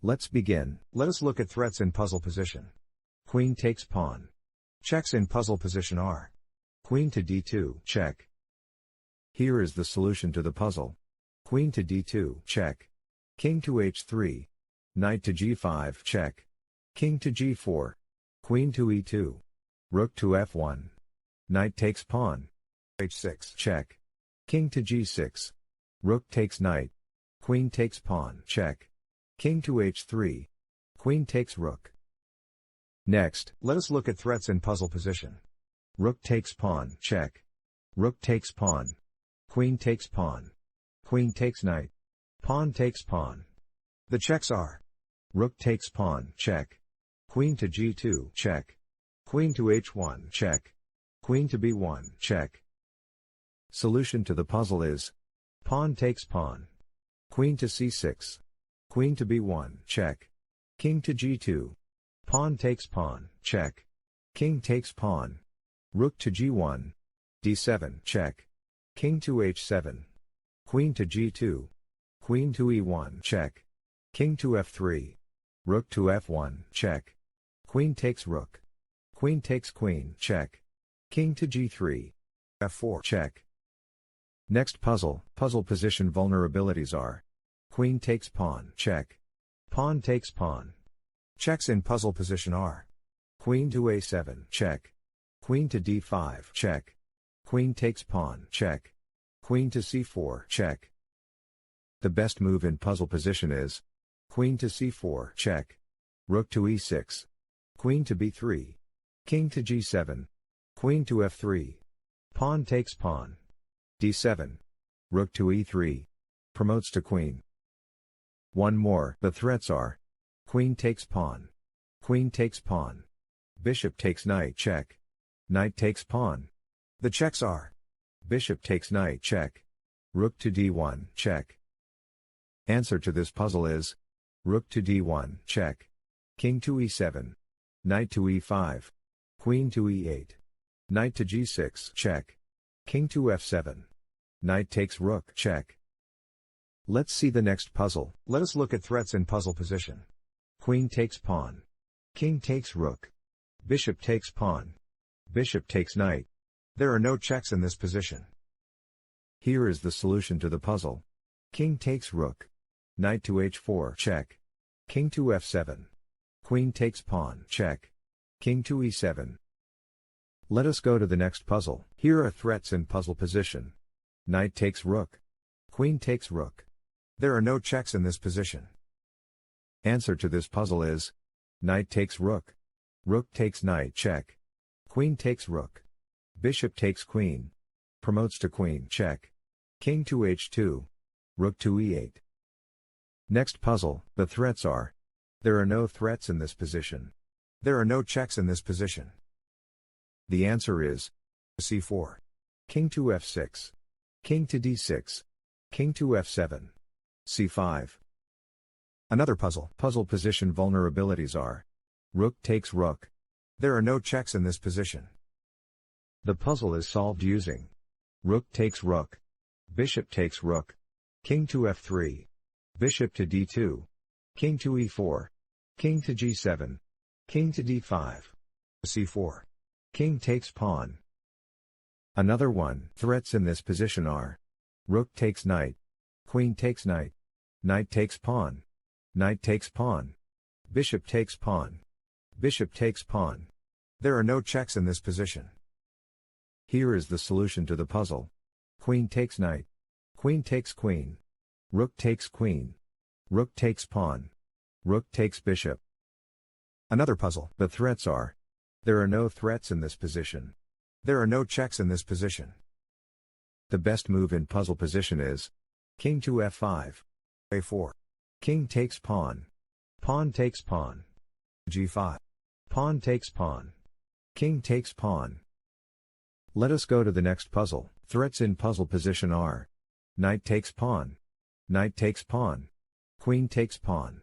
Let's begin. Let us look at threats in puzzle position. Queen takes pawn. Checks in puzzle position are: Queen to d2, check. Here is the solution to the puzzle. Queen to d2, check. King to h3. Knight to g5, check. King to g4. Queen to e2. Rook to f1. Knight takes pawn. h6, check. King to g6. Rook takes knight. Queen takes pawn, check. King to h3. Queen takes rook. Next, let us look at threats in puzzle position. Rook takes pawn, check. Rook takes pawn. Queen takes pawn. Queen takes knight. Pawn takes pawn. The checks are: Rook takes pawn, check. Queen to g2, check. Queen to h1, check. Queen to b1, check. Solution to the puzzle is: Pawn takes pawn. Queen to c6. Queen to b1, check. King to g2. Pawn takes pawn, check. King takes pawn. Rook to g1. d7, check. King to h7. Queen to g2. Queen to e1, check. King to f3. Rook to f1, check. Queen takes rook. Queen takes queen, check. King to g3. f4, check. Next puzzle position vulnerabilities are: Queen takes pawn, check. Pawn takes pawn. Checks in puzzle position are: Queen to a7, check. Queen to d5, check. Queen takes pawn, check. Queen to c4, check. The best move in puzzle position is: Queen to c4, check. Rook to e6. Queen to b3. King to g7. Queen to f3. Pawn takes pawn. d7. Rook to e3. Promotes to queen. One more. The threats are: Queen takes pawn. Queen takes pawn. Bishop takes knight, check. Knight takes pawn. The checks are: Bishop takes knight, check. Rook to d1, check. Answer to this puzzle is: Rook to d1, check. King to e7. Knight to e5. Queen to e8. Knight to g6, check. King to f7. Knight takes rook, check. Let's see the next puzzle. Let us look at threats in puzzle position. Queen takes pawn. King takes rook. Bishop takes pawn. Bishop takes knight. There are no checks in this position. Here is the solution to the puzzle. King takes rook. Knight to h4, check. King to f7. Queen takes pawn, check. King to e7. Let us go to the next puzzle. Here are threats in puzzle position. Knight takes rook. Queen takes rook. There are no checks in this position. Answer to this puzzle is: Knight takes rook. Rook takes knight, check. Queen takes rook. Bishop takes queen. Promotes to queen, check. King to h2. Rook to e8. Next puzzle. The threats are: There are no threats in this position. There are no checks in this position. The answer is c4. King to f6. King to d6. King to f7. c5. Another puzzle position vulnerabilities are: Rook takes rook. There are no checks in this position. The puzzle is solved using: Rook takes rook. Bishop takes rook. King to f3. Bishop to d2. King to e4. King to g7. King to d5. c4. King takes pawn. Another one. Threats in this position are: Rook takes knight. Queen takes knight. Knight takes pawn. Knight takes pawn. Bishop takes pawn. Bishop takes pawn. There are no checks in this position. Here is the solution to the puzzle. Queen takes knight. Queen takes queen. Rook takes queen. Rook takes pawn. Rook takes bishop. Another puzzle. The threats are: There are no threats in this position. There are no checks in this position. The best move in puzzle position is: King to f5. a4. King takes pawn. Pawn takes pawn. g5. Pawn takes pawn. King takes pawn. Let us go to the next puzzle. Threats in puzzle position are: Knight takes pawn. Knight takes pawn. Queen takes pawn.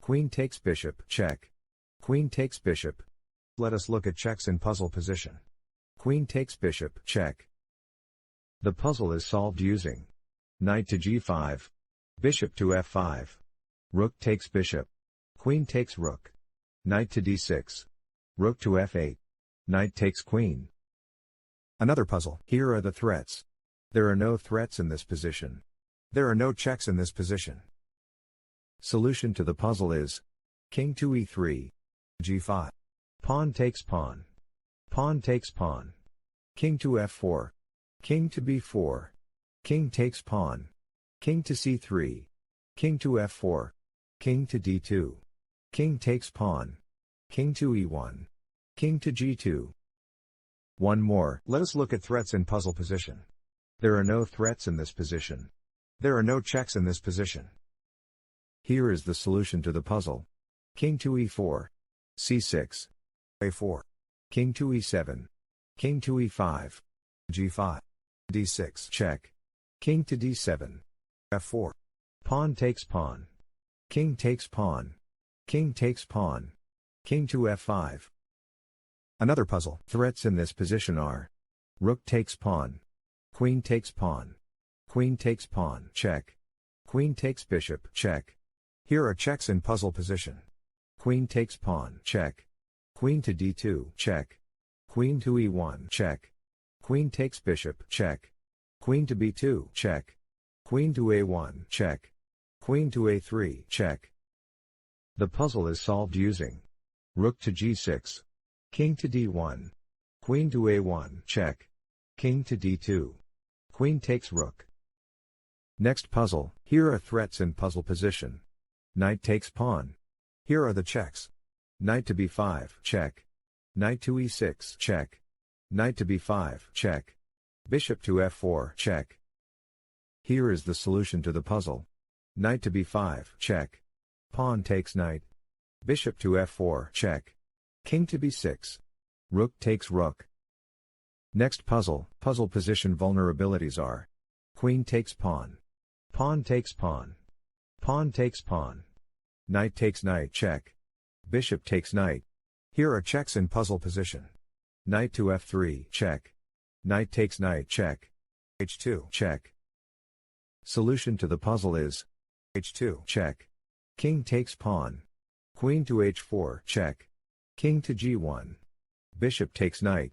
Queen takes bishop, check. Queen takes bishop. Let us look at checks in puzzle position. Queen takes bishop, check. The puzzle is solved using: Knight to g5. Bishop to f5. Rook takes bishop. Queen takes rook. Knight to d6. Rook to f8. Knight takes queen. Another puzzle. Here are the threats. There are no threats in this position. There are no checks in this position. Solution to the puzzle is king to e3. g5. Pawn takes pawn. Pawn takes pawn. King to f4. King to b4. King takes pawn. King to c3. King to f4. King to d2. King takes pawn. King to e1. King to g2. One more. Let us look at threats in puzzle position. There are no threats in this position. There are no checks in this position. Here is the solution to the puzzle. King to e4. c6. a4. King to e7. King to e5. g5. d6. Check. King to d7. f4. Pawn takes pawn. King takes pawn. King takes pawn. King to f5. Another puzzle. Threats in this position are rook takes pawn. Queen takes pawn. Queen takes pawn. Check. Queen takes bishop. Check. Here are checks in puzzle position. Queen takes pawn. Check. Queen to d2. Check. Queen to e1. Check. Queen takes bishop. Check. Queen to b2. Check. Queen to a1. Check. Queen to a3. Check. The puzzle is solved using rook to g6. King to d1. Queen to a1. Check. King to d2. Queen takes rook. Next puzzle. Here are threats in puzzle position. Knight takes pawn. Here are the checks. Knight to b5. Check. Knight to e6. Check. Knight to b5. Check. Bishop to f4. Check. Here is the solution to the puzzle. Knight to b5. Check. Pawn takes knight. Bishop to f4. Check. King to b6. Rook takes rook. Next puzzle. Puzzle position vulnerabilities are queen takes pawn. Pawn takes pawn. Pawn takes pawn. Knight takes knight. Check. Bishop takes knight. Here are checks in puzzle position. Knight to f3. Check. Knight takes knight. Check. h2. Check. Solution to the puzzle is h2. Check. King takes pawn. Queen to h4. Check. King to g1. Bishop takes knight.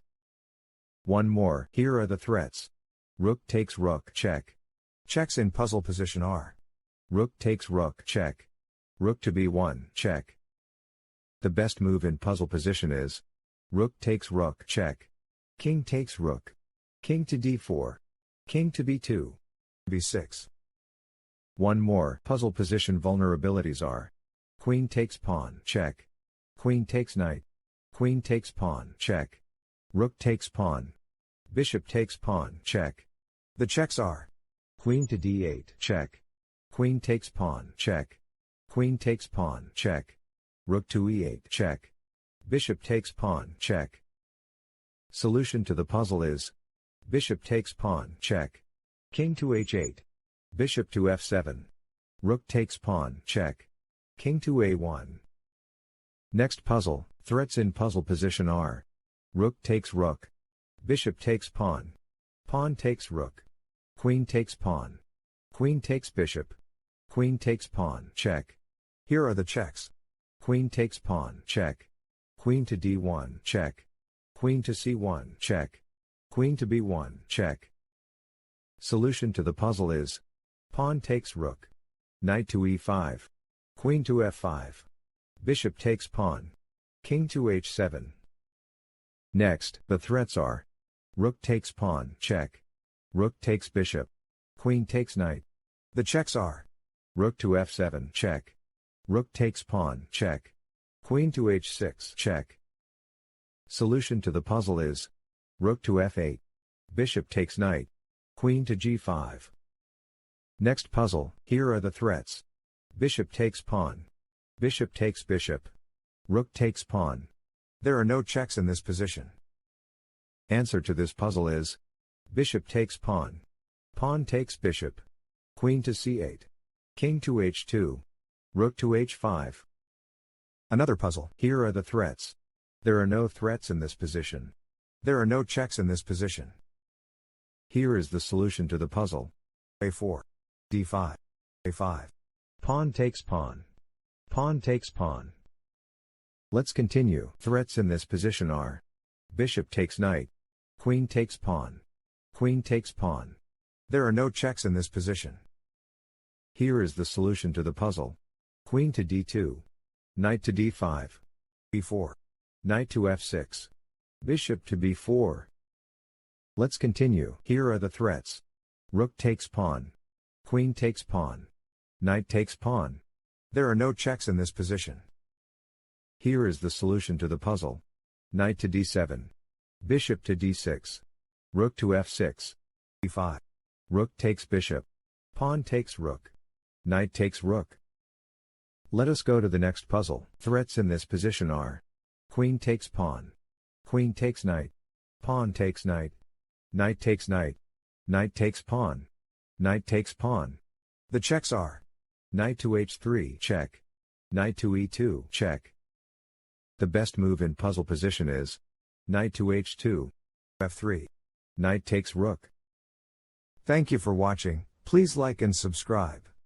One more. Here are the threats. Rook takes rook. Check. Checks in puzzle position are rook takes rook. Check. Rook to b1. Check. The best move in puzzle position is rook takes rook. Check. King takes rook. King to d4. King to b2. b6. One more. Puzzle position vulnerabilities are queen takes pawn. Check. Queen takes knight. Queen takes pawn. Check. Rook takes pawn. Bishop takes pawn. Check. The checks are queen to d8. Check. Queen takes pawn. Check. Queen takes pawn. Check. Rook to e8. Check. Bishop takes pawn. Check. Solution to the puzzle is bishop takes pawn. Check. King to h8. Bishop to f7. Rook takes pawn. Check. King to a1. Next puzzle. Threats in puzzle position are rook takes rook. Bishop takes pawn. Pawn takes rook. Queen takes pawn. Queen takes bishop. Queen takes pawn. Check. Here are the checks. Queen takes pawn. Check. Queen to d1. Check. Queen to c1. Check. Queen to b1. Check. Solution to the puzzle is pawn takes rook. Knight to e5. Queen to f5. Bishop takes pawn. King to h7. Next, the threats are rook takes pawn. Check. Rook takes bishop. Queen takes knight. The checks are rook to f7. Check. Rook takes pawn. Check. Queen to h6. Check. Solution to the puzzle is rook to f8. Bishop takes knight. Queen to g5. Next puzzle. Here are the threats. Bishop takes pawn. Bishop takes bishop. Rook takes pawn. There are no checks in this position. Answer to this puzzle is bishop takes pawn. Pawn takes bishop. Queen to c8. King to h2. Rook to h5. Another puzzle. Here are the threats. There are no threats in this position. There are no checks in this position. Here is the solution to the puzzle. a4. d5. a5. Pawn takes pawn. Pawn takes pawn. Let's continue. Threats in this position are bishop takes knight, queen takes pawn, queen takes pawn. There are no checks in this position. Here is the solution to the puzzle. Queen to d2, knight to d5, b4, knight to f6, bishop to b4. Let's continue. Here are the threats. Rook takes pawn, queen takes pawn, knight takes pawn. There are no checks in this position. Here is the solution to the puzzle. Knight to d7, bishop to d6, rook to f6, e5, rook takes bishop, pawn takes rook, knight takes rook. Let us go to the next puzzle. Threats in this position are queen takes pawn, queen takes knight, pawn takes knight, knight takes knight, knight takes pawn, knight takes pawn. The checks are knight to h3 check, knight to e2 check. The best move in puzzle position is knight to h2, f3, knight takes rook. Thank you for watching. Please like and subscribe.